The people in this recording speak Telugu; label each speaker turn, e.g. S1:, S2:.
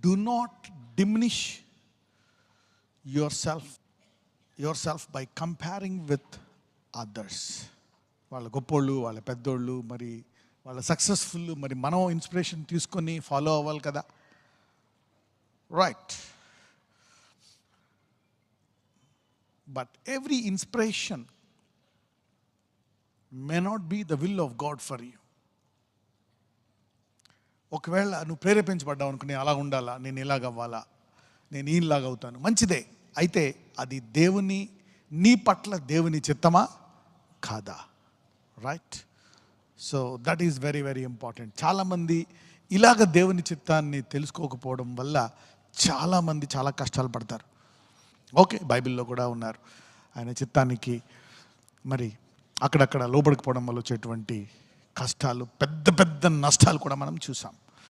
S1: do not diminish yourself by comparing with others. వాళ్ళ గొప్పోళ్ళు, వాళ్ళ పెద్దోళ్ళు, మరి వాళ్ళ సక్సెస్ఫుల్, మరి మనం ఇన్స్పిరేషన్ తీసుకొని ఫాలో అవ్వాలి కదా, right? But every inspiration may not be the will of God for you. ఒకవేళ నువ్వు ప్రేరేపించబడ్డావు అనుకుని అలా ఉండాలా, నేను ఇలాగ అవ్వాలా, నేను ఈలాగా అవుతాను, మంచిదే. అయితే అది దేవుని, నీ పట్ల దేవుని చిత్తమా కాదా, right? So that is very very important. చాలామంది ఇలాగ దేవుని చిత్తాన్ని తెలుసుకోకపోవడం వల్ల చాలామంది చాలా కష్టాలు పడతారు. ఓకే, బైబిల్లో కూడా ఉన్నారు, ఆయన చిత్తానికి మరి అక్కడక్కడ లోబడకపోవడం వల్ల వచ్చేటువంటి కష్టాలు, పెద్ద పెద్ద నష్టాలు కూడా మనం చూసాం.